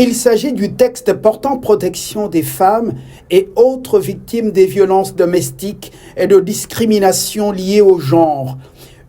Il s'agit du texte portant protection des femmes et autres victimes des violences domestiques et de discrimination liées au genre.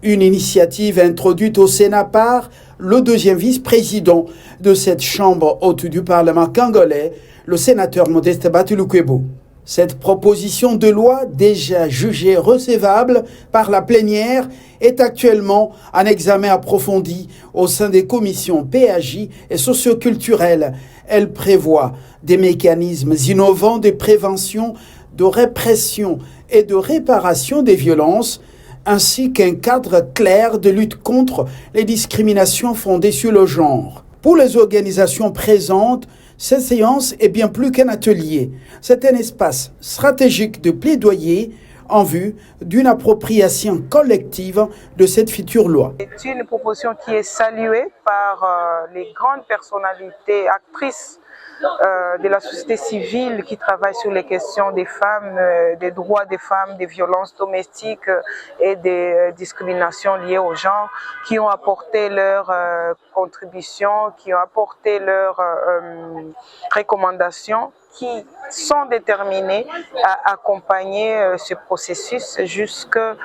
Une initiative introduite au Sénat par le deuxième vice-président de cette chambre haute du Parlement congolais, le sénateur Modeste Batulukwebo. Cette proposition de loi, déjà jugée recevable par la plénière, est actuellement en examen approfondi au sein des commissions PAJ et socioculturelles. Elle prévoit des mécanismes innovants de prévention, de répression et de réparation des violences, ainsi qu'un cadre clair de lutte contre les discriminations fondées sur le genre. Pour les organisations présentes, cette séance est bien plus qu'un atelier. C'est un espace stratégique de plaidoyer en vue d'une appropriation collective de cette future loi. C'est une proposition qui est saluée par les grandes personnalités, actrices de la société civile qui travaillent sur les questions des femmes, des droits des femmes, des violences domestiques et des discriminations liées au genre, qui ont apporté leur contribution, qui ont apporté leurs recommandations, qui sont déterminés à accompagner ce processus jusqu'à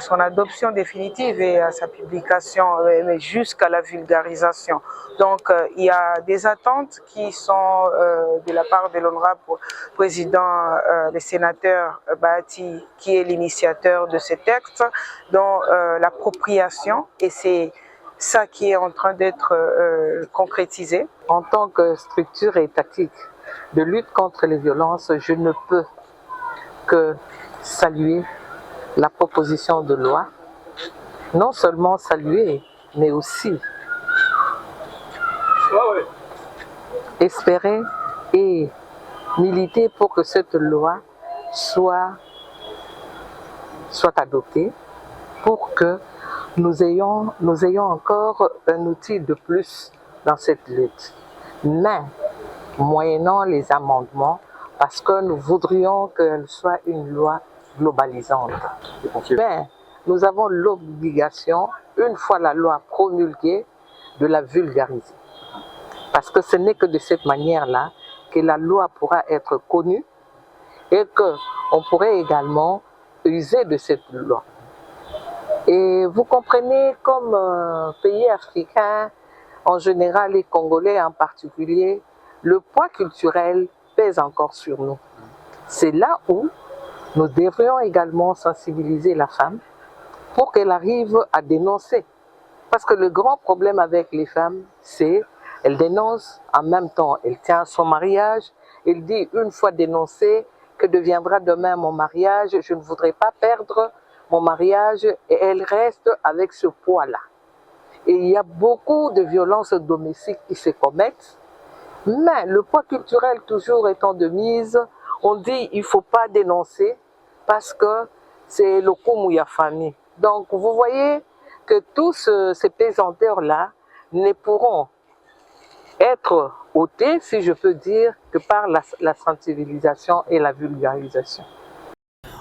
son adoption définitive et à sa publication, mais jusqu'à la vulgarisation. Donc, il y a des attentes qui sont de la part de l'honorable président, le sénateur Bahati, qui est l'initiateur de ce texte, dont l'appropriation, et c'est ça qui est en train d'être concrétisé. En tant que structure étatique de lutte contre les violences, je ne peux que saluer la proposition de loi. Non seulement saluer, mais aussi espérer et militer pour que cette loi soit adoptée, pour que nous ayons encore un outil de plus dans cette lutte. Mais, moyennant les amendements, parce que nous voudrions qu'elle soit une loi globalisante. Mais nous avons l'obligation, une fois la loi promulguée, de la vulgariser. Parce que ce n'est que de cette manière-là que la loi pourra être connue et qu'on pourrait également user de cette loi. Et vous comprenez, comme pays africains en général et congolais en particulier, le poids culturel pèse encore sur nous. C'est là où nous devrions également sensibiliser la femme pour qu'elle arrive à dénoncer. Parce que le grand problème avec les femmes, c'est qu'elles dénoncent, en même temps, elle tient son mariage, elle dit une fois dénoncée, que deviendra demain mon mariage, je ne voudrais pas perdre mon mariage, et elle reste avec ce poids-là. Et il y a beaucoup de violences domestiques qui se commettent, mais le poids culturel toujours étant de mise, on dit il ne faut pas dénoncer parce que c'est le Koumouya famille. Donc vous voyez que tous ces pesanteurs-là ne pourront être ôtés, si je peux dire, que par la sensibilisation et la vulgarisation.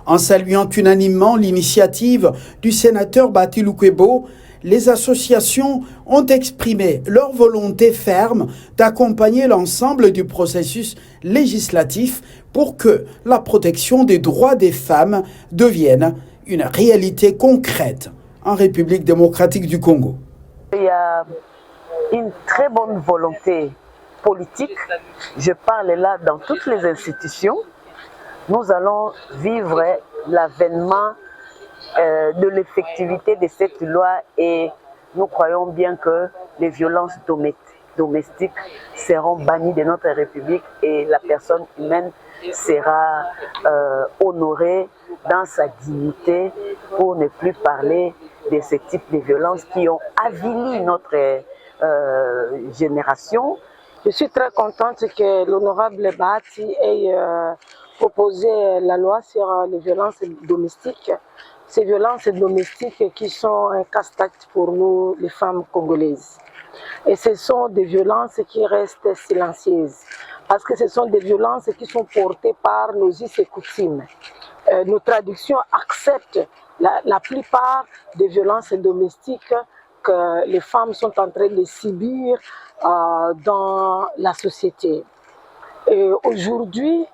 En saluant unanimement l'initiative du sénateur Batulukwebo, les associations ont exprimé leur volonté ferme d'accompagner l'ensemble du processus législatif pour que la protection des droits des femmes devienne une réalité concrète en République démocratique du Congo. Il y a une très bonne volonté politique, je parle là dans toutes les institutions. Nous allons vivre l'avènement de l'effectivité de cette loi et nous croyons bien que les violences domestiques seront bannies de notre République et la personne humaine sera honorée dans sa dignité, pour ne plus parler de ce type de violences qui ont avili notre génération. Je suis très contente que l'honorable Bahati ait proposé la loi sur les violences domestiques. Ces violences domestiques qui sont un casse-tête pour nous, les femmes congolaises. Et ce sont des violences qui restent silencieuses, parce que ce sont des violences qui sont portées par nos us et coutumes. Nos traductions acceptent la plupart des violences domestiques que les femmes sont en train de subir dans la société. Et aujourd'hui,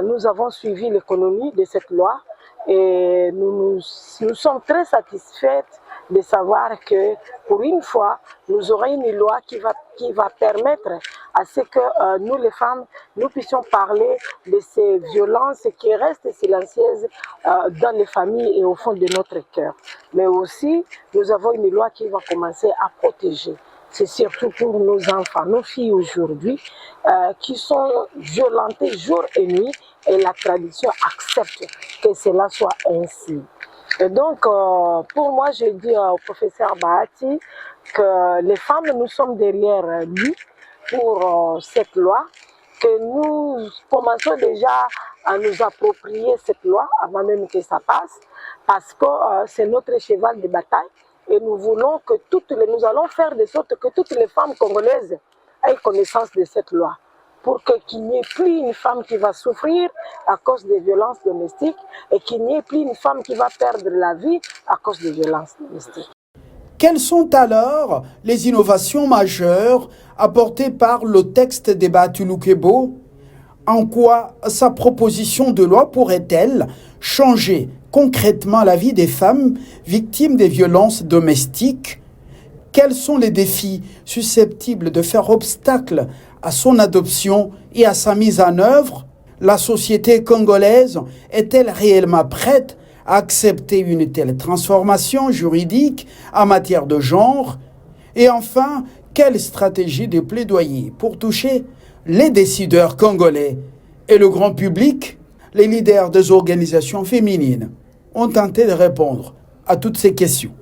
nous avons suivi l'économie de cette loi et nous sommes très satisfaits de savoir que pour une fois, nous aurons une loi qui va permettre à ce que nous les femmes, nous puissions parler de ces violences qui restent silencieuses dans les familles et au fond de notre cœur. Mais aussi, nous avons une loi qui va commencer à protéger. C'est surtout pour nos enfants, nos filles aujourd'hui, qui sont violentées jour et nuit, et la tradition accepte que cela soit ainsi. Et donc, pour moi, je dis au professeur Bahati que les femmes, nous sommes derrière lui pour cette loi, que nous commençons déjà à nous approprier cette loi avant même que ça passe, parce que c'est notre cheval de bataille. Et nous voulons que nous allons faire de sorte que toutes les femmes congolaises aient connaissance de cette loi, pour qu'il n'y ait plus une femme qui va souffrir à cause des violences domestiques et qu'il n'y ait plus une femme qui va perdre la vie à cause des violences domestiques. Quelles sont alors les innovations majeures apportées par le texte de Bahati Lukebo? En quoi sa proposition de loi pourrait-elle changer concrètement la vie des femmes victimes des violences domestiques? Quels sont les défis susceptibles de faire obstacle à son adoption et à sa mise en œuvre? La société congolaise est-elle réellement prête à accepter une telle transformation juridique en matière de genre? Et enfin, quelle stratégie de plaidoyer pour toucher les décideurs congolais et le grand public? Les leaders des organisations féminines ont tenté de répondre à toutes ces questions.